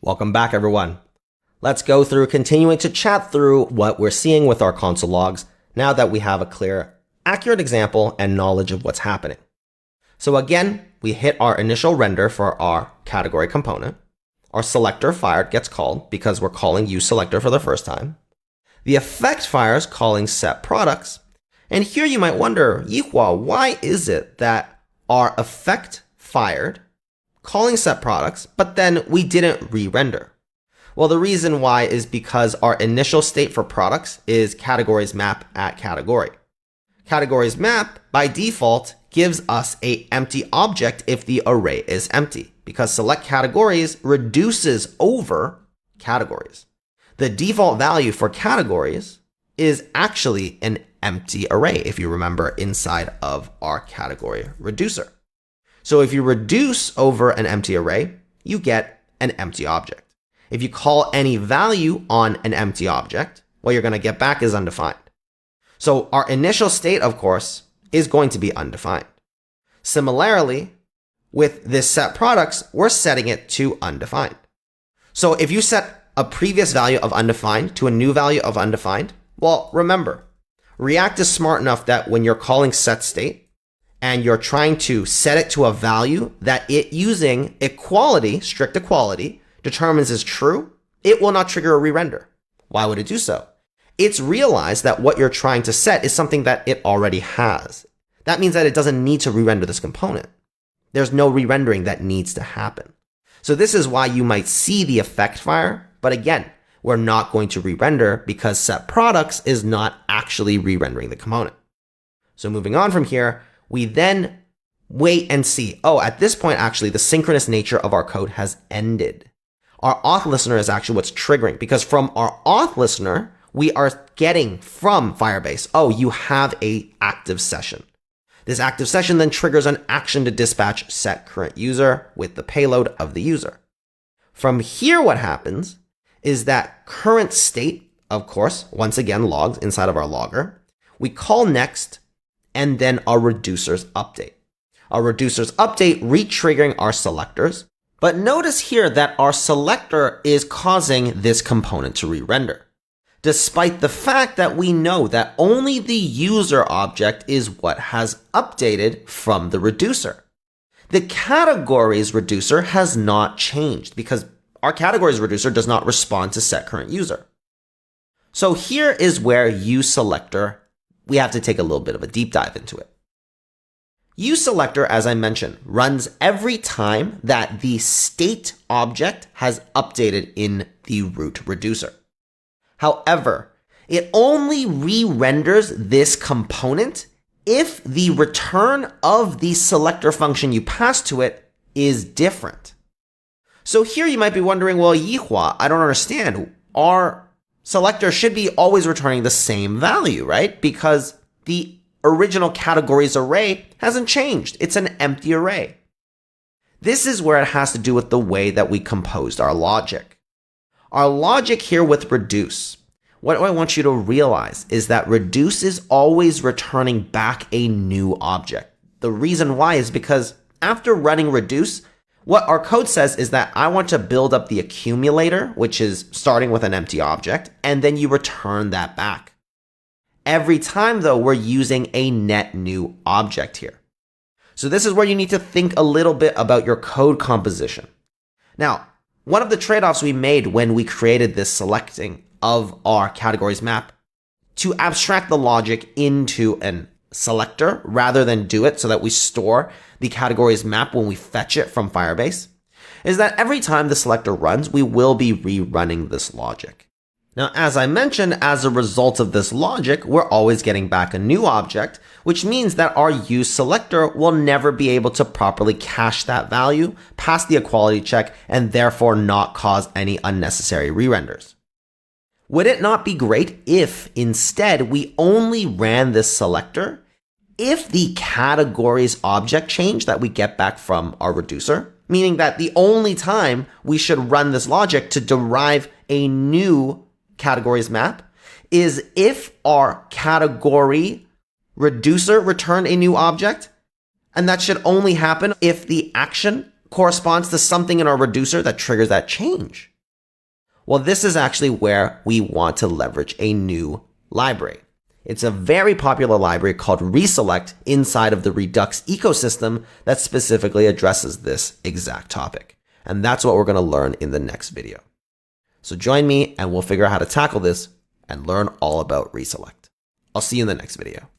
Welcome back, everyone. Let's go through continuing to chat through what we're seeing with our console logs now that we have a clear, accurate example and knowledge of what's happening. So again, we hit our initial render for our category component. Our selector fired gets called because we're calling useSelector for the first time. The effect fires calling setProducts. And here you might wonder, Yihua, why is it that our effect fired calling setProducts, but then we didn't re-render? Well, the reason why is because our initial state for products is categories map at category. Categories map, by default, gives us an empty object if the array is empty, because select categories reduces over categories. The default value for categories is actually an empty array, if you remember, inside of our category reducer. So if you reduce over an empty array, you get an empty object. If you call any value on an empty object, what you're going to get back is undefined. So our initial state, of course, is going to be undefined. Similarly, with this setProducts, we're setting it to undefined. So if you set a previous value of undefined to a new value of undefined, well, remember, React is smart enough that when you're calling setState and you're trying to set it to a value that it using equality, strict equality, determines is true, it will not trigger a re-render. Why would it do so? It's realized that what you're trying to set is something that it already has. That means that it doesn't need to re-render this component. There's no re-rendering that needs to happen. So this is why you might see the effect fire, but again, we're not going to re-render because setProducts is not actually re-rendering the component. So moving on from here, we then wait and see, oh, at this point, actually, the synchronous nature of our code has ended. Our auth listener is actually what's triggering, because from our auth listener, we are getting from Firebase, oh, you have an active session. This active session then triggers an action to dispatch setCurrentUser with the payload of the user. From here, what happens is that current state, of course, once again logs inside of our logger. We call next, and then our reducers update. Our reducers update re-triggering our selectors. But notice here that our selector is causing this component to re-render, despite the fact that we know that only the user object is what has updated from the reducer. The categories reducer has not changed because our categories reducer does not respond to setCurrentUser. So here is where useSelector, we have to take a little bit of a deep dive into it. useSelector, as I mentioned, runs every time that the state object has updated in the root reducer. However, it only re-renders this component if the return of the selector function you pass to it is different. So here you might be wondering, well, Yihua, I don't understand. Our selector should be always returning the same value, right? Because the original categories array hasn't changed. It's an empty array. This is where it has to do with the way that we composed our logic. Our logic here with reduce, what I want you to realize is that reduce is always returning back a new object. The reason why is because after running reduce, what our code says is that I want to build up the accumulator, which is starting with an empty object, and then you return that back. Every time, though, we're using a net new object here. So this is where you need to think a little bit about your code composition. Now, one of the trade-offs we made when we created this selecting of our categories map to abstract the logic into an selector rather than do it so that we store the categories map when we fetch it from Firebase is that every time the selector runs, we will be rerunning this logic. Now, as I mentioned, as a result of this logic, we're always getting back a new object, which means that our useSelector will never be able to properly cache that value, pass the equality check, and therefore not cause any unnecessary re-renders. Would it not be great if instead we only ran this selector if the categories object change that we get back from our reducer, meaning that the only time we should run this logic to derive a new categories map is if our category reducer returned a new object, and that should only happen if the action corresponds to something in our reducer that triggers that change. Well, this is actually where we want to leverage a new library. It's a very popular library called Reselect inside of the Redux ecosystem that specifically addresses this exact topic. And that's what we're going to learn in the next video. So join me and we'll figure out how to tackle this and learn all about Reselect. I'll see you in the next video.